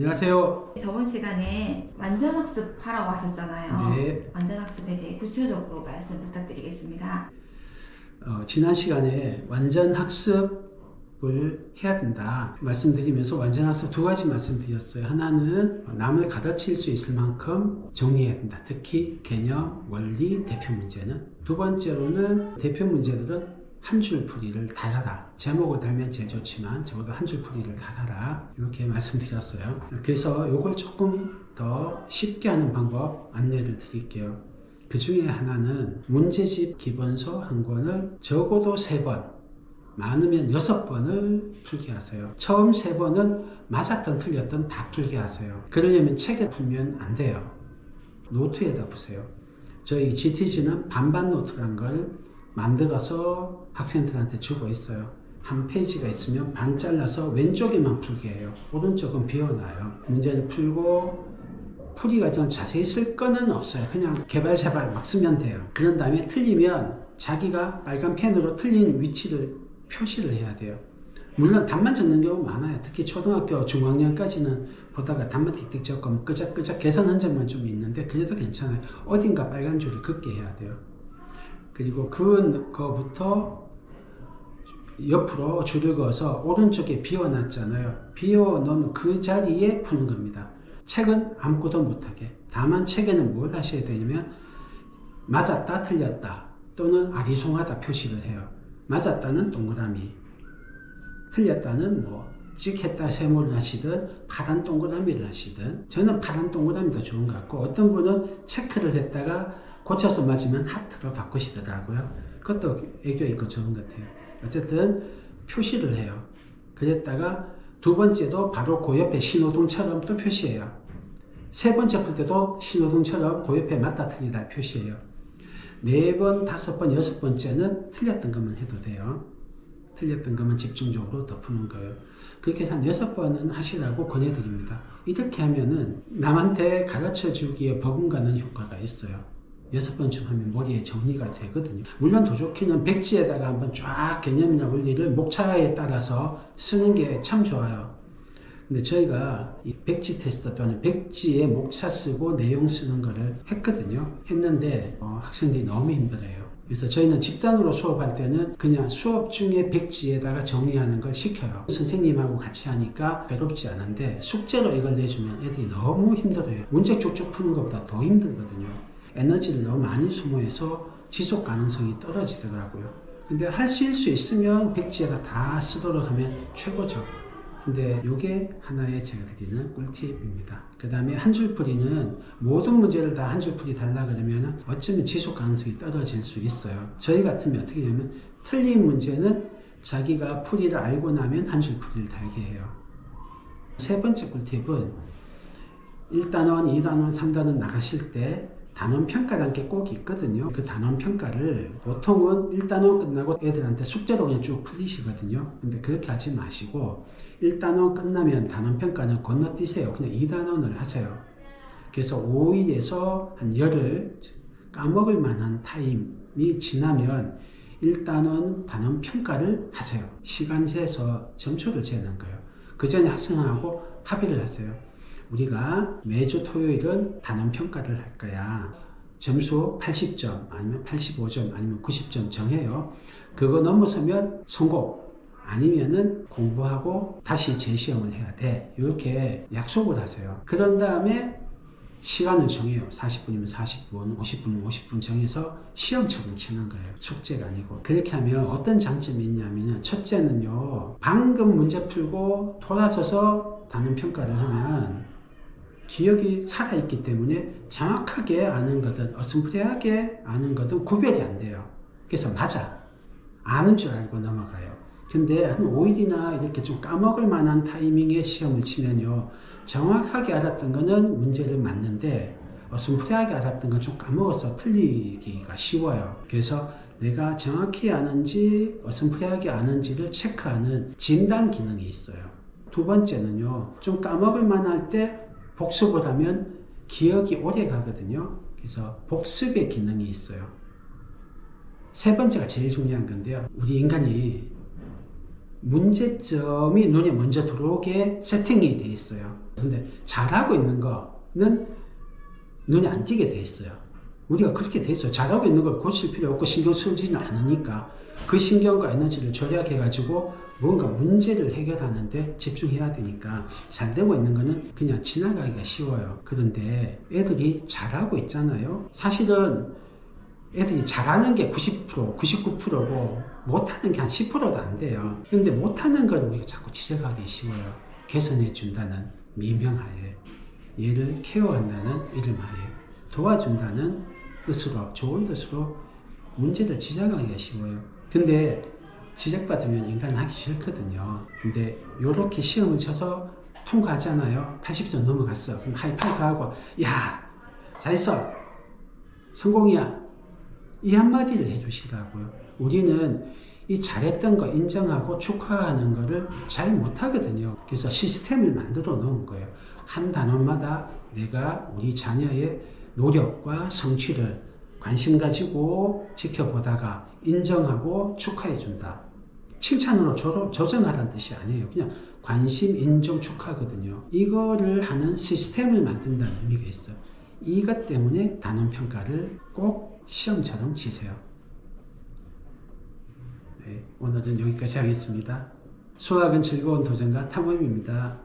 안녕하세요. 저번 시간에 완전학습 하라고 하셨잖아요. 네. 완전학습에 대해 구체적으로 말씀 부탁드리겠습니다. 지난 시간에 완전학습을 해야 된다 말씀드리면서 완전학습 두 가지 말씀드렸어요. 하나는 남을 가르칠 수 있을 만큼 정리해야 된다. 특히 개념, 원리, 대표 문제는. 두 번째로는 대표 문제들은 한 줄 풀이를 달아라. 제목을 달면 제일 좋지만 적어도 한 줄 풀이를 달아라. 이렇게 말씀드렸어요. 그래서 이걸 조금 더 쉽게 하는 방법 안내를 드릴게요. 그 중에 하나는 문제집 기본서 한 권을 적어도 3번, 많으면 6번을 풀게 하세요. 처음 3번은 맞았던 틀렸던 다 풀게 하세요. 그러려면 책에 풀면 안 돼요. 노트에다 푸세요. 저희 GTG는 반반 노트란 걸 만들어서 학생들한테 주고 있어요. 한 페이지가 있으면 반 잘라서 왼쪽에만 풀게 해요. 오른쪽은 비워놔요. 문제를 풀고 풀이 과정 자세히 쓸 거는 없어요. 그냥 개발자발 막 쓰면 돼요. 그런 다음에 틀리면 자기가 빨간 펜으로 틀린 위치를 표시를 해야 돼요. 물론 답만 적는 경우 많아요. 특히 초등학교 중학년까지는 보다가 답만 틱틱 적고 끄적끄적 개선 흔적만 좀 있는데 그래도 괜찮아요. 어딘가 빨간 줄을 긋게 해야 돼요. 그리고 그은 거부터 옆으로 줄을 그어서 오른쪽에 비워놨잖아요. 비워놓은 그 자리에 푸는 겁니다. 책은 아무것도 못하게. 다만 책에는 뭘 하셔야 되냐면 맞았다 틀렸다 또는 아리송하다 표시를 해요. 맞았다는 동그라미, 틀렸다는 뭐 찍혔다 세모를 하시든 파란 동그라미를 하시든, 저는 파란 동그라미도 좋은 것 같고 어떤 분은 체크를 했다가 고쳐서 맞으면 하트로 바꾸시더라고요. 그것도 애교 있고 좋은 것 같아요. 어쨌든 표시를 해요. 그랬다가 두 번째도 바로 그 옆에 신호등처럼 또 표시해요. 세 번째 풀 때도 신호등처럼 그 옆에 맞다 틀리다 표시해요. 4번, 5번, 6번째는 틀렸던 것만 해도 돼요. 틀렸던 것만 집중적으로 더 푸는 거예요. 그렇게 해서 한 6번은 하시라고 권해드립니다. 이렇게 하면은 남한테 가르쳐 주기에 버금가는 효과가 있어요. 6번쯤 하면 머리에 정리가 되거든요. 물론 더 좋기는 백지에다가 한번 쫙 개념이나 원리를 목차에 따라서 쓰는 게 참 좋아요. 근데 저희가 이 백지 테스트 또는 백지에 목차 쓰고 내용 쓰는 거를 했는데 학생들이 너무 힘들어요. 그래서 저희는 집단으로 수업할 때는 그냥 수업 중에 백지에다가 정리하는 걸 시켜요. 선생님하고 같이 하니까 괴롭지 않은데 숙제로 이걸 내주면 애들이 너무 힘들어요. 문제 쭉쭉 푸는 것보다 더 힘들거든요. 에너지를 너무 많이 소모해서 지속 가능성이 떨어지더라고요. 근데 하실 수 있으면 백지에다 다 쓰도록 하면 최고죠. 근데 이게 하나의 제가 드리는 꿀팁입니다. 그 다음에 한 줄풀이는 모든 문제를 다 한 줄풀이 달라 그러면 어쩌면 지속 가능성이 떨어질 수 있어요. 저희 같으면 어떻게 하냐면 틀린 문제는 자기가 풀이를 알고 나면 한 줄풀이를 달게 해요. 세 번째 꿀팁은 1단원, 2단원, 3단원 나가실 때 단원 평가라는 게 꼭 있거든요. 그 단원 평가를 보통은 1단원 끝나고 애들한테 숙제로 그냥 쭉 풀리시거든요. 근데 그렇게 하지 마시고 1단원 끝나면 단원 평가는 건너뛰세요. 그냥 2단원을 하세요. 그래서 5일에서 한 열흘 까먹을 만한 타임이 지나면 1단원 단원 평가를 하세요. 시간 재서 점수를 재는 거예요. 그 전에 학생하고 합의를 하세요. 우리가 매주 토요일은 단원 평가를 할 거야. 점수 80점 아니면 85점 아니면 90점 정해요. 그거 넘어서면 성공, 아니면은 공부하고 다시 재시험을 해야 돼. 이렇게 약속을 하세요. 그런 다음에 시간을 정해요. 40분이면 40분, 50분이면 50분 정해서 시험처럼 치는 거예요. 숙제가 아니고. 그렇게 하면 어떤 장점이 있냐면 첫째는요, 방금 문제 풀고 돌아서서 단원 평가를 하면 기억이 살아있기 때문에 정확하게 아는 거든 어슴푸레하게 아는 거든 구별이 안 돼요. 그래서 맞아, 아는 줄 알고 넘어가요. 근데 한 5일이나 이렇게 좀 까먹을 만한 타이밍에 시험을 치면요, 정확하게 알았던 거는 문제를 맞는데 어슴푸레하게 알았던 건 좀 까먹어서 틀리기가 쉬워요. 그래서 내가 정확히 아는지 어슴푸레하게 아는지를 체크하는 진단 기능이 있어요. 두 번째는요, 좀 까먹을 만할 때 복습을 하면 기억이 오래 가거든요. 그래서 복습의 기능이 있어요. 세 번째가 제일 중요한 건데요. 우리 인간이 문제점이 눈에 먼저 들어오게 세팅이 돼 있어요. 근데 잘하고 있는 거는 눈에 안 띄게 돼 있어요. 우리가 그렇게 돼 있어요. 잘하고 있는 걸 고칠 필요 없고 신경 쓰지는 않으니까 그 신경과 에너지를 절약해가지고 뭔가 문제를 해결하는데 집중해야 되니까 잘 되고 있는 거는 그냥 지나가기가 쉬워요. 그런데 애들이 잘하고 있잖아요. 사실은 애들이 잘하는 게 90%, 99%고 못하는 게 한 10%도 안 돼요. 근데 못하는 걸 우리가 자꾸 지적하기 쉬워요. 개선해 준다는 미명하에, 얘를 케어한다는 이름하에, 도와준다는 뜻으로, 좋은 뜻으로 문제를 지적하기가 쉬워요. 근데 지적받으면 인간은 하기 싫거든요. 근데 요렇게 시험을 쳐서 통과하잖아요. 80점 넘어갔어. 그럼 하이파이브 하고, 야, 잘했어. 성공이야. 이 한마디를 해주시라고요. 우리는 이 잘했던 거 인정하고 축하하는 거를 잘 못하거든요. 그래서 시스템을 만들어 놓은 거예요. 한 단원마다 내가 우리 자녀의 노력과 성취를 관심 가지고 지켜보다가 인정하고 축하해 준다. 칭찬으로 조정하라는 뜻이 아니에요. 그냥 관심, 인정, 축하거든요. 이거를 하는 시스템을 만든다는 의미가 있어요. 이것 때문에 단원평가를 꼭 시험처럼 치세요. 네, 오늘은 여기까지 하겠습니다. 수학은 즐거운 도전과 탐험입니다.